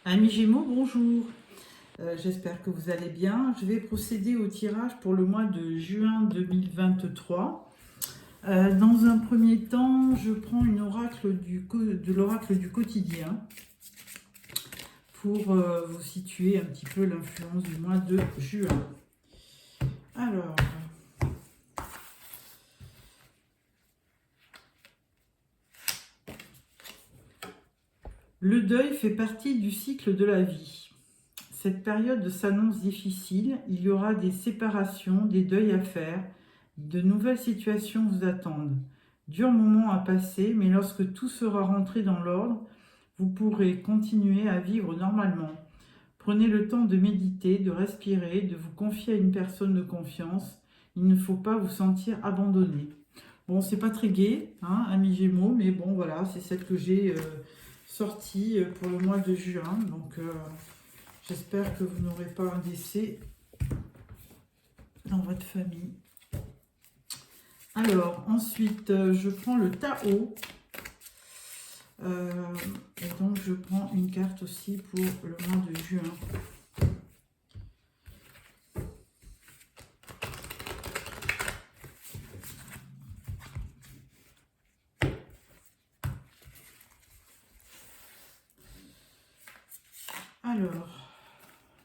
Amis Gémeaux, bonjour. J'espère que vous allez bien. Je vais procéder au tirage pour le mois de juin 2023. Dans un premier temps, je prends une oracle de l'oracle du quotidien pour vous situer un petit peu l'influence du mois de juin. Alors, le deuil fait partie du cycle de la vie. Cette période s'annonce difficile, il y aura des séparations, des deuils à faire, de nouvelles situations vous attendent. Dur moment à passer, mais lorsque tout sera rentré dans l'ordre, vous pourrez continuer à vivre normalement. Prenez le temps de méditer, de respirer, de vous confier à une personne de confiance. Il ne faut pas vous sentir abandonné. Bon, c'est pas très gai, hein, amis Gémeaux, mais bon, voilà, c'est celle que j'ai sortie pour le mois de juin. Donc, j'espère que vous n'aurez pas un décès dans votre famille. Alors, ensuite, je prends le Tao. Et donc, je prends une carte aussi pour le mois de juin. Alors,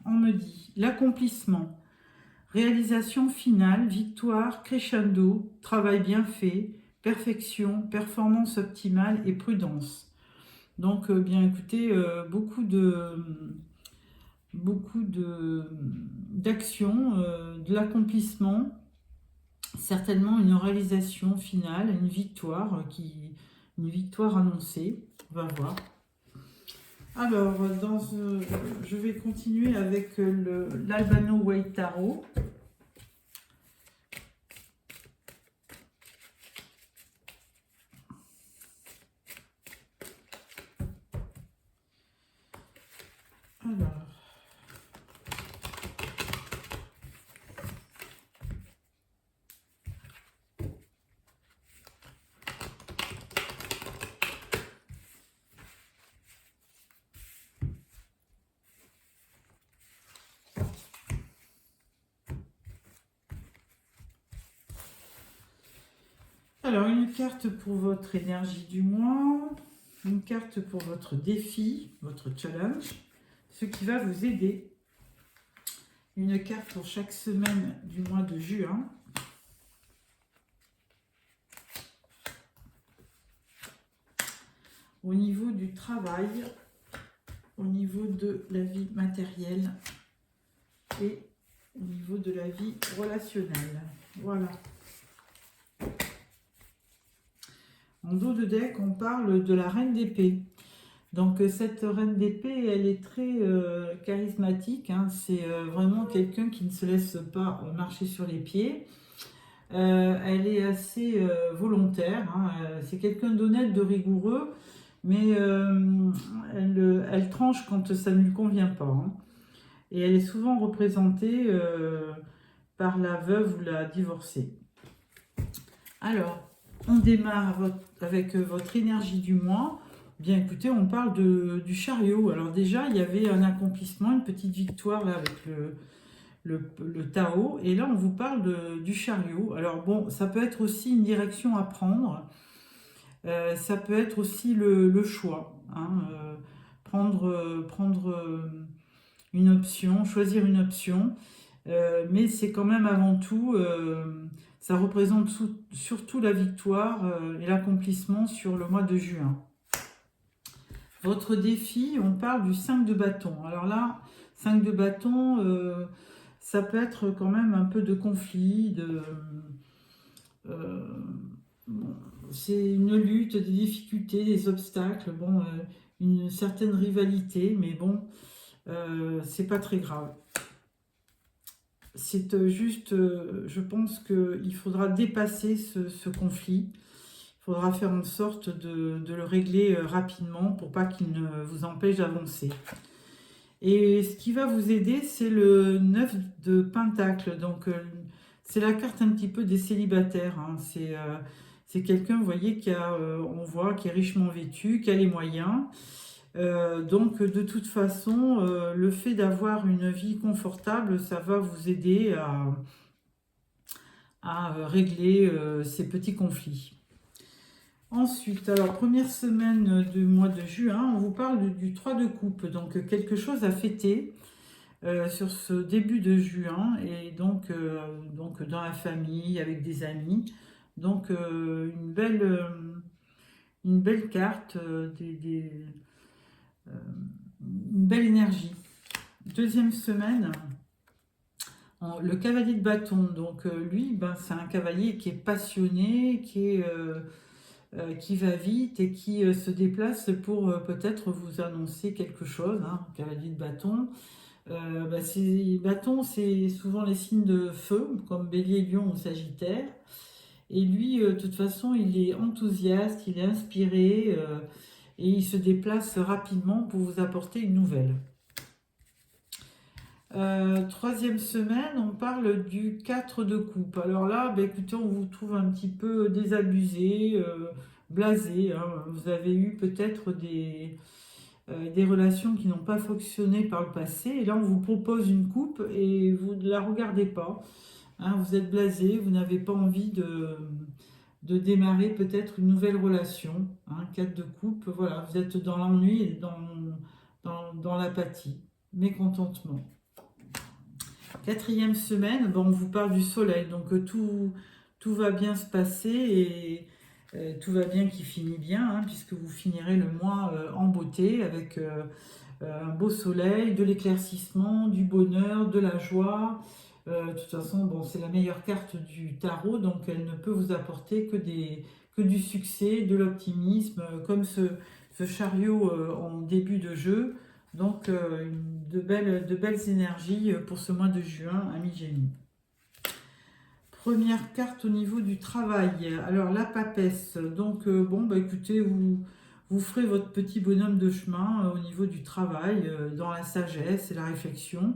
on me dit l'accomplissement, réalisation finale, victoire, crescendo, travail bien fait, perfection, performance optimale et prudence. Donc, bien écoutez, beaucoup d'actions, de l'accomplissement, certainement une réalisation finale, une victoire annoncée. On va voir. Alors, je vais continuer avec l'Albano Way Tarot. Alors, une carte pour votre énergie du mois, une carte pour votre défi, votre challenge, ce qui va vous aider. Une carte pour chaque semaine du mois de juin. Au niveau du travail, au niveau de la vie matérielle et au niveau de la vie relationnelle. Voilà. En dos de deck, on parle de la reine d'épée. Donc cette reine d'épée, elle est très charismatique. Hein. C'est vraiment quelqu'un qui ne se laisse pas marcher sur les pieds. Elle est assez volontaire. Hein. C'est quelqu'un d'honnête, de rigoureux, mais elle tranche quand ça ne lui convient pas. Hein. Et elle est souvent représentée par la veuve ou la divorcée. Alors, on démarre avec votre énergie du mois. Bien écoutez, on parle du chariot. Alors déjà, il y avait un accomplissement, une petite victoire là avec le Tao. Et là, on vous parle du chariot. Alors bon, ça peut être aussi une direction à prendre. Ça peut être aussi le choix. Hein, prendre une option, choisir une option. Mais c'est quand même avant tout, ça représente surtout la victoire et l'accomplissement sur le mois de juin. Votre défi, on parle du 5 de bâton. Alors là, 5 de bâton, ça peut être quand même un peu de conflit, bon, c'est une lutte, des difficultés, des obstacles, bon, une certaine rivalité, mais bon, c'est pas très grave. C'est juste, je pense qu'il faudra dépasser ce conflit. Il faudra faire en sorte de le régler rapidement pour pas qu'il ne vous empêche d'avancer. Et ce qui va vous aider, c'est le 9 de Pentacle. Donc, c'est la carte un petit peu des célibataires. Hein. C'est quelqu'un, vous voyez, on voit, qui est richement vêtu, qui a les moyens, Donc de toute façon, le fait d'avoir une vie confortable, ça va vous aider à régler ces petits conflits. Ensuite, alors première semaine du mois de juin, on vous parle du 3 de coupe, donc quelque chose à fêter sur ce début de juin, et donc dans la famille, avec des amis. Donc une belle carte, euh, une belle énergie. Deuxième semaine, le cavalier de bâton. Donc lui, ben, c'est un cavalier qui est passionné, qui va vite et qui se déplace pour peut-être vous annoncer quelque chose. Hein, cavalier de bâton. Ces bâtons, c'est souvent les signes de feu, comme Bélier, Lion ou Sagittaire. Et lui, de toute façon, il est enthousiaste, il est inspiré et il se déplace rapidement pour vous apporter une nouvelle. Troisième semaine, on parle du 4 de coupe. Alors là, bah, écoutez, on vous trouve un petit peu désabusé, blasé. Hein. Vous avez eu peut-être des relations qui n'ont pas fonctionné par le passé. Et là, on vous propose une coupe et vous ne la regardez pas. Hein. Vous êtes blasé, vous n'avez pas envie de démarrer peut-être une nouvelle relation. Hein. 4 de coupe, voilà, vous êtes dans l'ennui et dans l'apathie, mécontentement. Quatrième semaine, bon, on vous parle du soleil, donc tout va bien se passer et tout va bien qui finit bien, hein, puisque vous finirez le mois en beauté avec un beau soleil, de l'éclaircissement, du bonheur, de la joie. De toute façon, bon, c'est la meilleure carte du tarot, donc elle ne peut vous apporter que du succès, de l'optimisme, comme ce chariot en début de jeu. Donc, de belles énergies pour ce mois de juin, ami Génie. Première carte au niveau du travail. Alors, la papesse. Donc, bon, bah écoutez, vous ferez votre petit bonhomme de chemin au niveau du travail, dans la sagesse et la réflexion.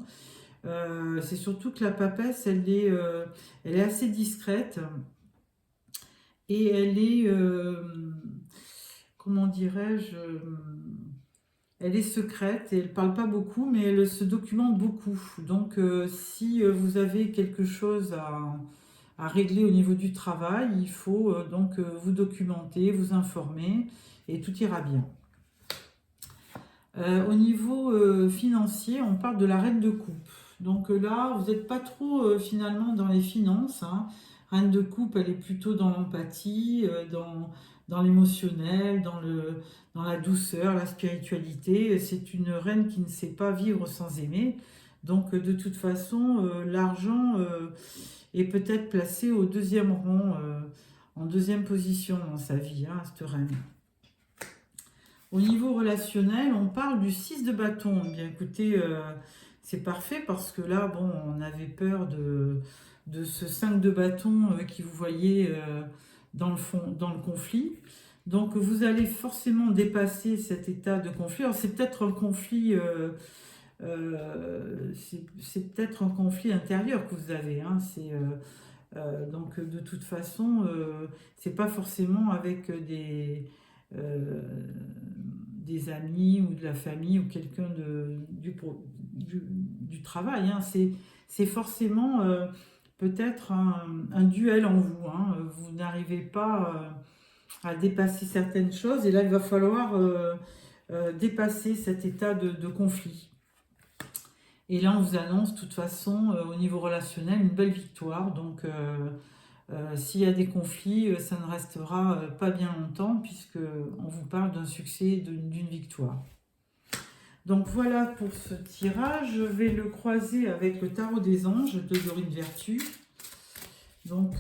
C'est surtout que la papesse, elle est assez discrète et elle est, comment dirais-je, elle est secrète et elle ne parle pas beaucoup, mais elle se documente beaucoup. Donc, si vous avez quelque chose à régler au niveau du travail, il faut donc vous documenter, vous informer et tout ira bien. Au niveau financier, on parle de la reine de coupe. Donc là, vous n'êtes pas trop finalement dans les finances. Hein. Reine de coupe, elle est plutôt dans l'empathie, dans l'émotionnel, dans la douceur, la spiritualité. C'est une reine qui ne sait pas vivre sans aimer. Donc de toute façon, l'argent est peut-être placé au deuxième rang, en deuxième position dans sa vie, hein, cette reine. Au niveau relationnel, on parle du 6 de bâton. Eh bien, écoutez, c'est parfait parce que là, bon, on avait peur de ce 5 de bâton qui vous voyez dans le conflit. Donc, vous allez forcément dépasser cet état de conflit. Alors, c'est peut-être un conflit, c'est peut-être un conflit intérieur que vous avez. Hein. Donc, de toute façon, c'est pas forcément avec euh, des amis ou de la famille ou quelqu'un du travail. Hein. C'est forcément peut-être un duel en vous. Hein. Vous n'arrivez pas à dépasser certaines choses et là, il va falloir dépasser cet état de conflit. Et là, on vous annonce de toute façon au niveau relationnel une belle victoire. Donc, s'il y a des conflits, ça ne restera pas bien longtemps puisqu'on vous parle d'un succès, d'une victoire. Donc voilà pour ce tirage. Je vais le croiser avec le tarot des anges de Dorine Vertu. Donc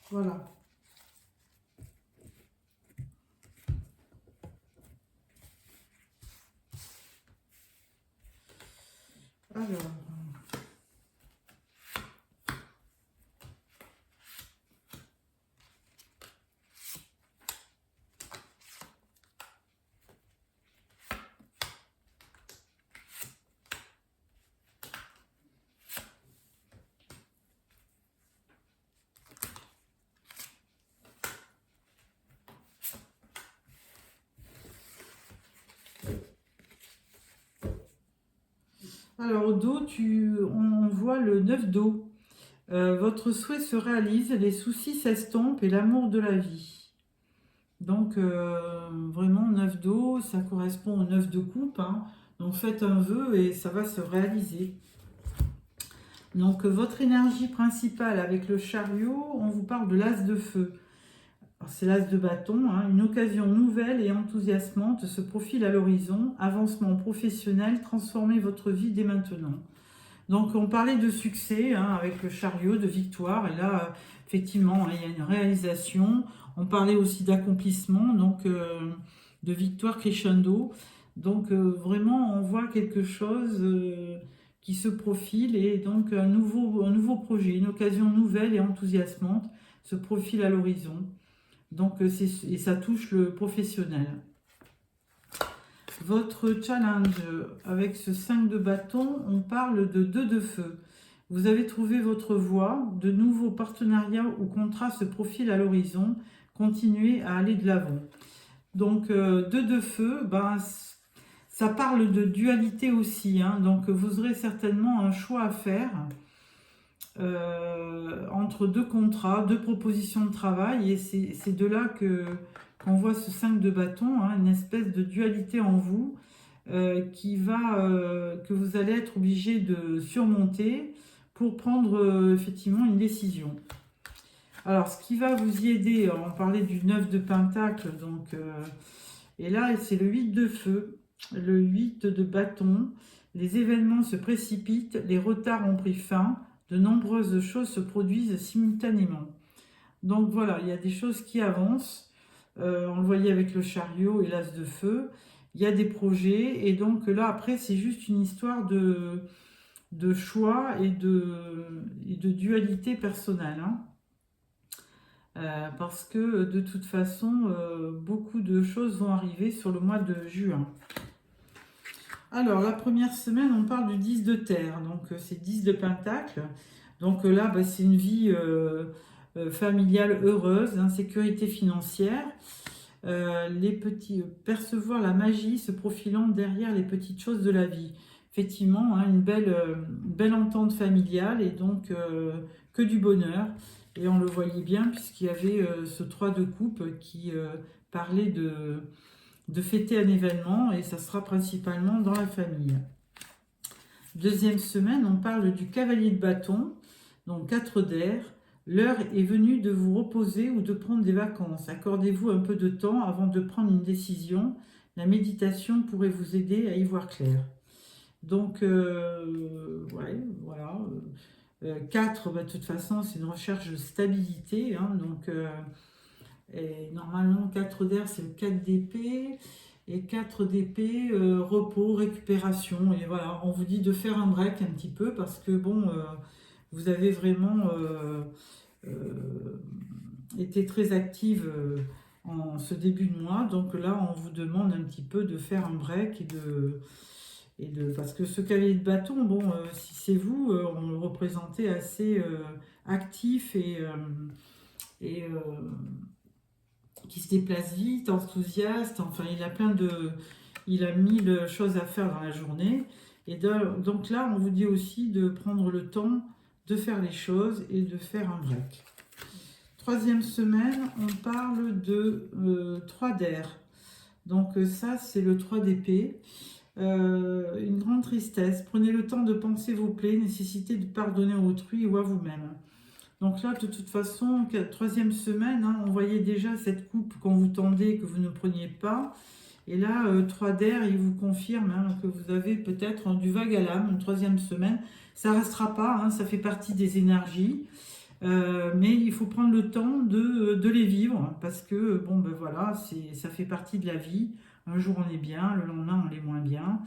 voilà. Alors, Alors au dos, on voit le 9 d'eau. Votre souhait se réalise, les soucis s'estompent et l'amour de la vie. Donc vraiment 9 d'eau, ça correspond au 9 de coupe, hein. Donc faites un vœu et ça va se réaliser. Donc votre énergie principale avec le chariot, on vous parle de l'as de feu. C'est l'as de bâton, hein. Une occasion nouvelle et enthousiasmante se profile à l'horizon. Avancement professionnel, transformez votre vie dès maintenant. Donc on parlait de succès, hein, avec le chariot, de victoire, et là effectivement il y a une réalisation. On parlait aussi d'accomplissement, donc de victoire crescendo. Donc vraiment on voit quelque chose qui se profile, et donc un nouveau projet, une occasion nouvelle et enthousiasmante se profile à l'horizon. Donc et ça touche le professionnel. Votre challenge avec ce 5 de bâton, on parle de 2 de feu. Vous avez trouvé votre voie, de nouveaux partenariats ou contrats se profilent à l'horizon, continuez à aller de l'avant. Donc 2 de feu, ben, ça parle de dualité aussi, hein. Donc vous aurez certainement un choix à faire entre 2 contrats, 2 propositions de travail, et c'est de là qu'on voit ce 5 de bâton, hein, une espèce de dualité en vous que vous allez être obligé de surmonter pour prendre effectivement une décision. Alors, ce qui va vous y aider, on parlait du 9 de pentacle, donc, et là, c'est le 8 de feu, le 8 de bâton. Les événements se précipitent, les retards ont pris fin, de nombreuses choses se produisent simultanément. Donc voilà, il y a des choses qui avancent. On le voyait avec le chariot et l'as de feu. Il y a des projets, et donc là, après, c'est juste une histoire de choix et de dualité personnelle, hein. Parce que de toute façon, beaucoup de choses vont arriver sur le mois de juin. Alors, la première semaine, on parle du 10 de terre, donc c'est 10 de pentacle. Donc là, bah, c'est une vie familiale heureuse, insécurité financière. Percevoir la magie se profilant derrière les petites choses de la vie. Effectivement, hein, une belle entente familiale, et donc que du bonheur. Et on le voyait bien puisqu'il y avait ce 3 de coupe qui parlait de fêter un événement, et ça sera principalement dans la famille. Deuxième semaine, on parle du cavalier de bâton, donc 4 d'air. L'heure est venue de vous reposer ou de prendre des vacances. Accordez-vous un peu de temps avant de prendre une décision. La méditation pourrait vous aider à y voir clair. Donc, ouais, voilà. 4, bah, de toute façon, c'est une recherche de stabilité, hein, donc, et normalement, 4 d'air, c'est le 4 d'épée. Et 4 d'épée, repos, récupération. Et voilà, on vous dit de faire un break un petit peu parce que, bon, vous avez vraiment été très active en ce début de mois. Donc là, on vous demande un petit peu de faire un break parce que ce cavalier de bâton, bon, si c'est vous, on le représentait assez actif et qui se déplace vite, enthousiaste. Enfin, il a 1000 choses à faire dans la journée. Et donc là, on vous dit aussi de prendre le temps de faire les choses et de faire un break. Troisième semaine, on parle de 3 d'air. Donc ça, c'est le 3 d'épée. Une grande tristesse. Prenez le temps de penser vos plaies, nécessité de pardonner à autrui ou à vous-même. Donc là, de toute façon, troisième semaine, hein, on voyait déjà cette coupe qu'on vous tendait, que vous ne preniez pas. Et là, 3 d'air, il vous confirme, hein, que vous avez peut-être du vague à l'âme, une troisième semaine. Ça ne restera pas, hein, ça fait partie des énergies. Mais il faut prendre le temps de les vivre, parce que, bon, ben voilà, ça fait partie de la vie. Un jour, on est bien, le lendemain, on est moins bien.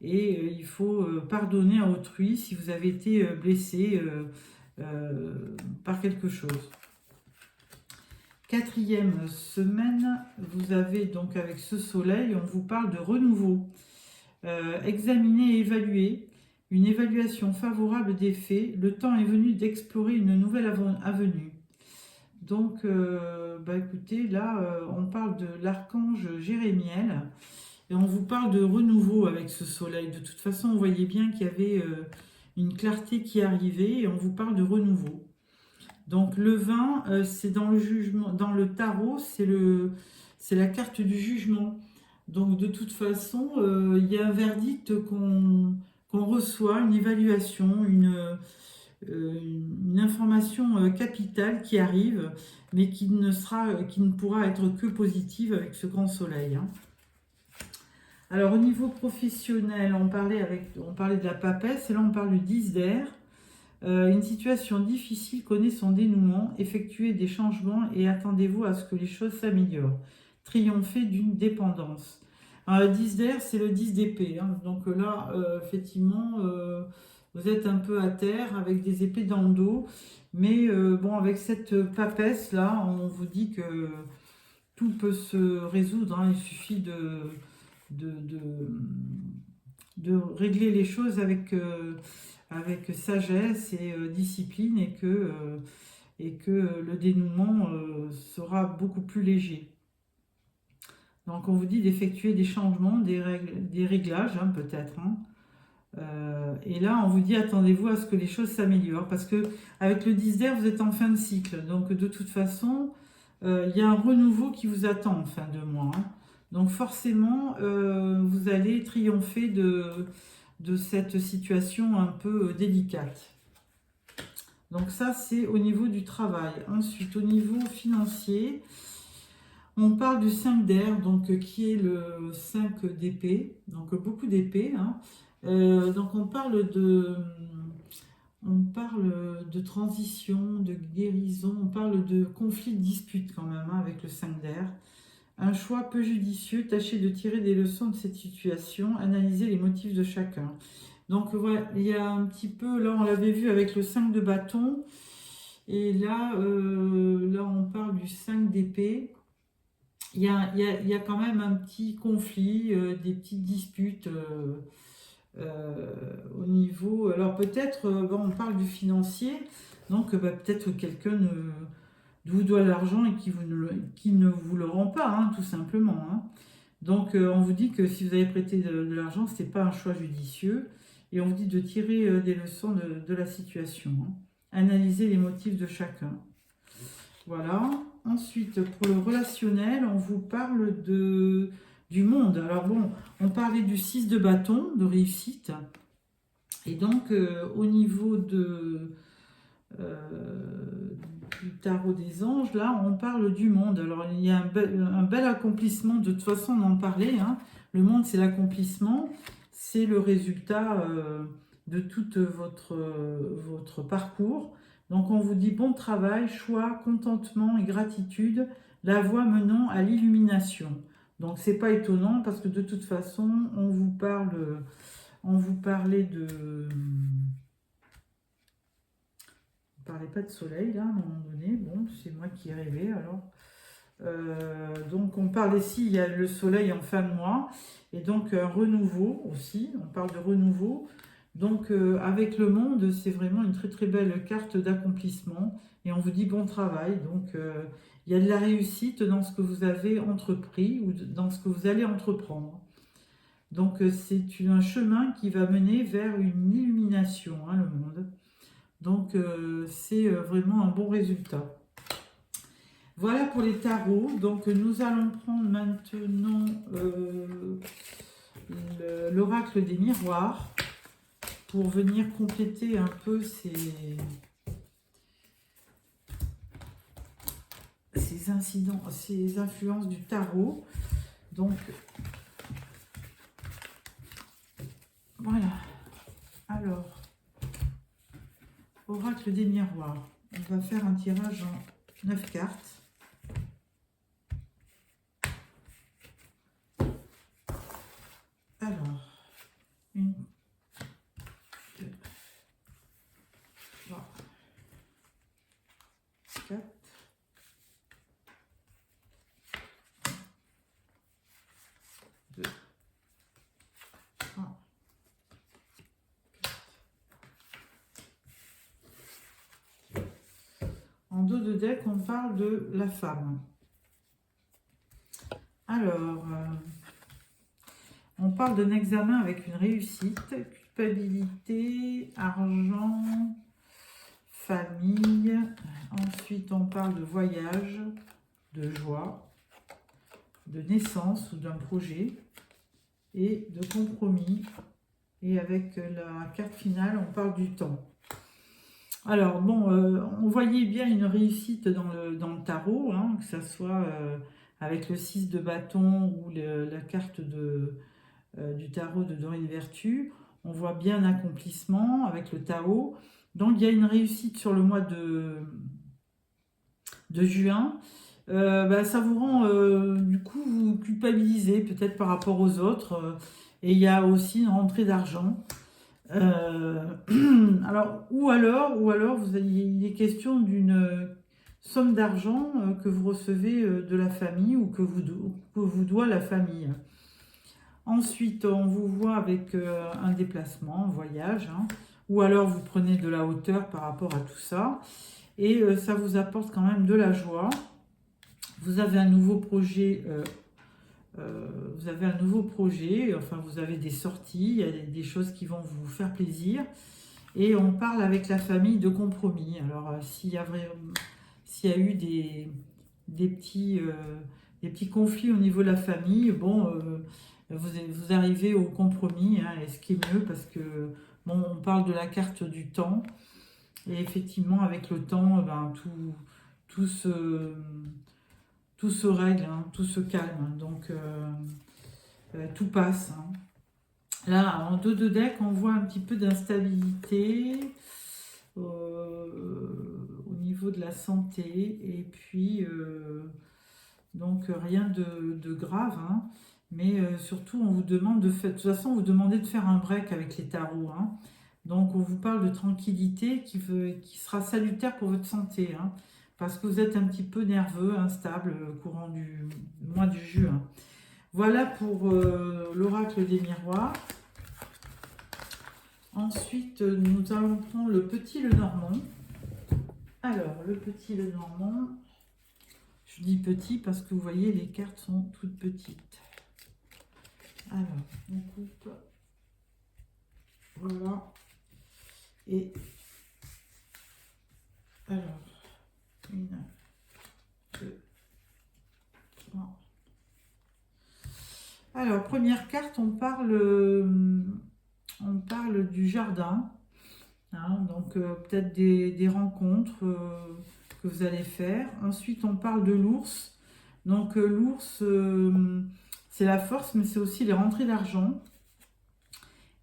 Et il faut pardonner à autrui si vous avez été blessé par quelque chose. Quatrième semaine, vous avez donc avec ce soleil, on vous parle de renouveau. Examiner et évaluer. Une évaluation favorable des faits. Le temps est venu d'explorer une nouvelle avenue. Donc, bah écoutez, là, on parle de l'archange Jérémiel. Et on vous parle de renouveau avec ce soleil. De toute façon, on voyait bien qu'il y avait une clarté qui arrivait et on vous parle de renouveau. Donc le 20, c'est dans le jugement, dans le tarot, c'est la carte du jugement. Donc de toute façon, il y a un verdict qu'on reçoit, une évaluation, une information capitale qui arrive, mais qui ne pourra être que positive avec ce grand soleil, hein. Alors au niveau professionnel, on parlait de la papesse, et là on parle du 10 d'air. Une situation difficile connaît son dénouement, effectuez des changements et attendez-vous à ce que les choses s'améliorent. Triompher d'une dépendance. Alors, le 10 d'air, c'est le 10 d'épée, hein. Donc là, effectivement, vous êtes un peu à terre avec des épées dans le dos. Mais bon, avec cette papesse là, on vous dit que tout peut se résoudre, hein. Il suffit de, de- de régler les choses avec sagesse et discipline et que le dénouement sera beaucoup plus léger. Donc on vous dit d'effectuer des changements, des réglages, hein, peut-être, hein. Et là on vous dit attendez-vous à ce que les choses s'améliorent parce que avec le 10 d'air vous êtes en fin de cycle. Donc de toute façon il y a un renouveau qui vous attend en fin de mois, hein. Donc forcément vous allez triompher de cette situation un peu délicate. Donc ça, c'est au niveau du travail. Ensuite, au niveau financier, on parle du 5 d'air, donc qui est le 5 d'épée, donc beaucoup d'épée, hein. Donc on parle de transition, de guérison, on parle de conflit, de dispute quand même, hein, avec le 5 d'air. Un choix peu judicieux, tâchez de tirer des leçons de cette situation, analysez les motifs de chacun. Donc voilà, il y a un petit peu, là on l'avait vu avec le 5 de bâton, et là, là on parle du 5 d'épée. Il y a quand même un petit conflit, des petites disputes au niveau. Alors peut-être, bon, on parle du financier, donc bah, peut-être que quelqu'un vous doit l'argent et qui ne vous le rend pas, hein, tout simplement, hein. Donc on vous dit que si vous avez prêté de l'argent, ce n'est pas un choix judicieux. Et on vous dit de tirer des leçons de la situation, hein. Analyser les motifs de chacun. Voilà. Ensuite, pour le relationnel, on vous parle du monde. Alors bon, on parlait du 6 de bâton, de réussite. Et donc, au niveau du tarot des anges, là, on parle du monde. Alors, il y a un bel accomplissement. De toute façon, on en parlait, hein. Le monde, c'est l'accomplissement. C'est le résultat de tout votre parcours. Donc, on vous dit bon travail, choix, contentement et gratitude, la voie menant à l'illumination. Donc, c'est pas étonnant parce que de toute façon, on vous parlait de... On parlait pas de soleil, là, à un moment donné. Bon, c'est moi qui ai rêvé, alors. Donc, on parle ici, il y a le soleil en fin de mois. Et donc, un renouveau aussi. On parle de renouveau. Donc, avec le monde, c'est vraiment une très, très belle carte d'accomplissement. Et on vous dit bon travail. Donc, il y a de la réussite dans ce que vous avez entrepris ou dans ce que vous allez entreprendre. Donc, c'est un chemin qui va mener vers une illumination, hein, le monde. Donc, c'est vraiment un bon résultat. Voilà pour les tarots. Donc, nous allons prendre maintenant l'oracle des miroirs pour venir compléter un peu ces incidents, ces influences du tarot. Donc, voilà. Alors, oracle des miroirs. On va faire un tirage en 9 cartes. Alors, 1, 2, 3, 4. 2, 3, 4. En dos de deck, on parle de la femme. Alors, On parle d'un examen avec une réussite, culpabilité, argent, famille. Ensuite, on parle de voyage, de joie, de naissance ou d'un projet et de compromis. Et avec la carte finale, on parle du temps. Alors, bon, on voyait bien une réussite dans le tarot, hein, que ce soit avec le 6 de bâton ou la carte du tarot de Dorine Vertu. On voit bien un accomplissement avec le Tao. Donc, il y a une réussite sur le mois de juin. Ça vous rend, du coup, vous culpabilisez peut-être par rapport aux autres. Et il y a aussi une rentrée d'argent. Ou alors il est question d'une somme d'argent que vous recevez de la famille ou que vous doit la famille. Ensuite, on vous voit avec un déplacement, un voyage, hein, ou alors vous prenez de la hauteur par rapport à tout ça, et ça vous apporte quand même de la joie. Vous avez un nouveau projet. Enfin vous avez des sorties, il y a des choses qui vont vous faire plaisir. Et on parle avec la famille de compromis. Alors s'il y a eu des petits conflits au niveau de la famille, bon, vous arrivez au compromis, hein, et ce qui est mieux parce que bon, on parle de la carte du temps. Et effectivement, avec le temps, tout se règle, hein, tout se calme. Donc tout passe. Hein. Là, en dos de deck, on voit un petit peu d'instabilité au niveau de la santé. Et puis, donc rien de grave. Hein. Mais surtout, on vous demande de faire. De toute façon, vous demandez de faire un break avec les tarots. Hein. Donc, on vous parle de tranquillité qui sera salutaire pour votre santé. Hein, parce que vous êtes un petit peu nerveux, instable au courant du mois de juin. Voilà pour l'oracle des miroirs. Ensuite, nous allons prendre le petit Lenormand. Alors, le petit Lenormand, je dis petit parce que vous voyez, les cartes sont toutes petites. Alors, on coupe. Voilà. Et alors, 1, 2, 3. Alors, première carte, on parle du jardin. Hein, donc, peut-être des rencontres que vous allez faire. Ensuite, on parle de l'ours. Donc, l'ours, c'est la force, mais c'est aussi les rentrées d'argent.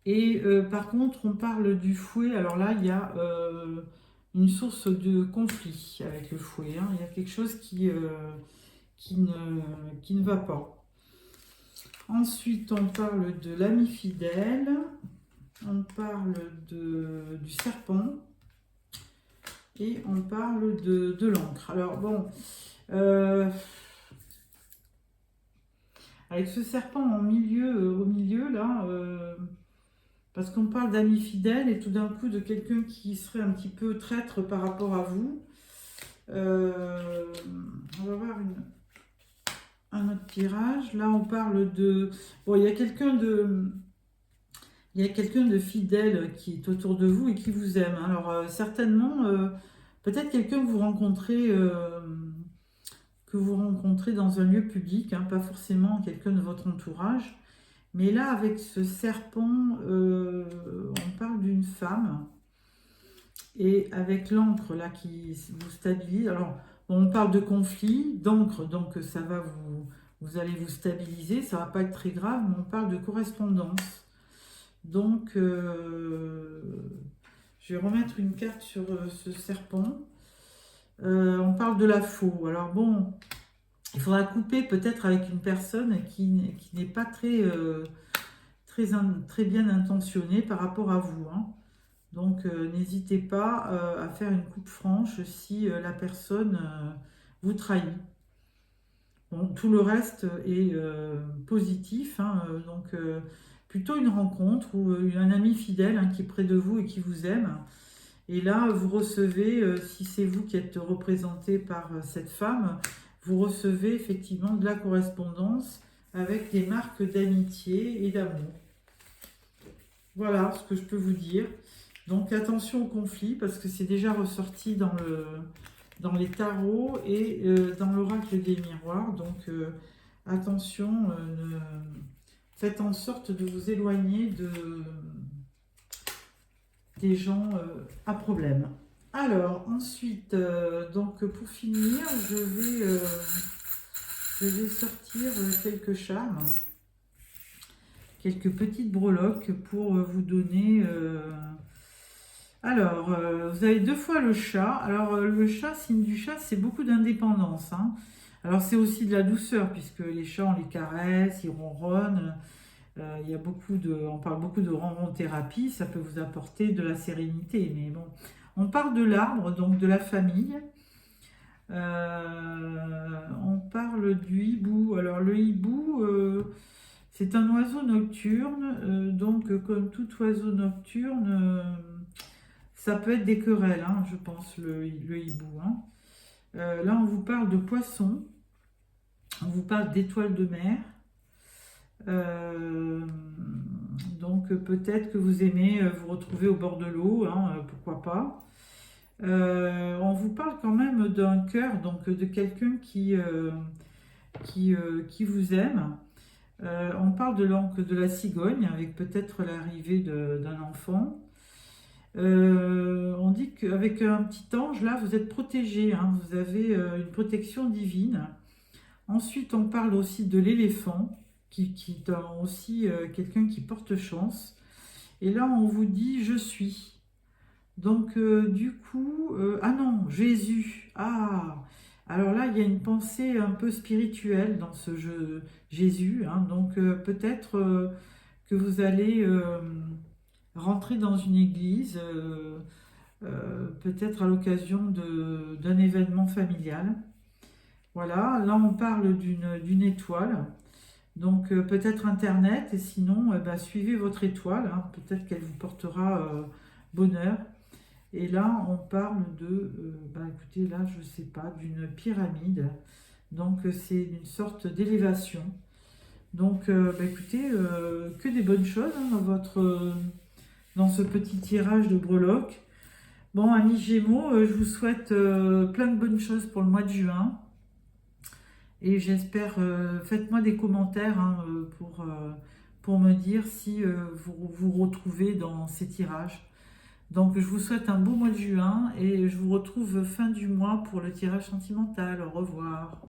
Et par contre, on parle du fouet. Alors là, il y a une source de conflit avec le fouet. Hein. Il y a quelque chose qui ne va pas. Ensuite, on parle de l'ami fidèle. On parle du serpent. Et on parle de l'encre. Alors bon, avec ce serpent au milieu là, parce qu'on parle d'amis fidèles et tout d'un coup de quelqu'un qui serait un petit peu traître par rapport à vous. On va voir un autre tirage. Là, on parle de... Bon, il y a quelqu'un de fidèle qui est autour de vous et qui vous aime. Alors, certainement, peut-être quelqu'un que vous rencontrez dans un lieu public, hein, pas forcément quelqu'un de votre entourage. Mais là, avec ce serpent, on parle d'une femme. Et avec l'encre là qui vous stabilise. Alors, on parle de conflit, d'encre, donc ça va vous allez vous stabiliser. Ça va pas être très grave, mais on parle de correspondance. Donc, je vais remettre une carte sur ce serpent. On parle de la faux. Alors bon, il faudra couper peut-être avec une personne qui n'est pas très bien intentionnée par rapport à vous. Hein. Donc, n'hésitez pas à faire une coupe franche si la personne vous trahit. Bon, tout le reste est positif. Hein, donc, plutôt une rencontre ou un ami fidèle, hein, qui est près de vous et qui vous aime. Et là, vous recevez, si c'est vous qui êtes représenté par cette femme, vous recevez effectivement de la correspondance avec des marques d'amitié et d'amour. Voilà ce que je peux vous dire. Donc attention au conflit, parce que c'est déjà ressorti dans les tarots et dans l'oracle des miroirs. Donc attention, faites en sorte de vous éloigner des gens à problème. Alors ensuite, donc pour finir, je vais sortir quelques charmes, quelques petites breloques pour vous donner... Alors, vous avez 2 fois le chat. Alors, le chat, signe du chat, c'est beaucoup d'indépendance, hein. Alors, c'est aussi de la douceur, puisque les chats, on les caresse, ils ronronnent. Il y a on parle beaucoup de ronron-thérapie, ça peut vous apporter de la sérénité. Mais bon, on parle de l'arbre, donc de la famille. On parle du hibou. Alors, le hibou, c'est un oiseau nocturne. Donc, comme tout oiseau nocturne... ça peut être des querelles, hein, je pense, le hibou, hein. Là, on vous parle de poissons, on vous parle d'étoiles de mer. Donc, peut-être que vous aimez vous retrouver au bord de l'eau, hein, pourquoi pas. On vous parle quand même d'un cœur, donc de quelqu'un qui vous aime. On parle de la cigogne, avec peut-être l'arrivée d'un enfant. On dit qu'avec un petit ange, là, vous êtes protégé, hein, vous avez une protection divine. Ensuite, on parle aussi de l'éléphant, qui est aussi quelqu'un qui porte chance. Et là, on vous dit « je suis ». Donc, du coup, ah non, Jésus. Ah, alors là, il y a une pensée un peu spirituelle dans ce jeu Jésus, hein. Donc, peut-être que vous allez rentrer dans une église, peut-être à l'occasion d'un événement familial. Voilà, là on parle d'une étoile, donc peut-être Internet, et sinon suivez votre étoile, hein, peut-être qu'elle vous portera bonheur. Et là on parle écoutez, là je sais pas, d'une pyramide, donc c'est une sorte d'élévation. Donc écoutez, que des bonnes choses, hein, dans ce petit tirage de breloques. Bon, amis Gémeaux, je vous souhaite plein de bonnes choses pour le mois de juin. Et j'espère, faites-moi des commentaires, hein, pour me dire si vous vous retrouvez dans ces tirages. Donc, je vous souhaite un beau mois de juin et je vous retrouve fin du mois pour le tirage sentimental. Au revoir.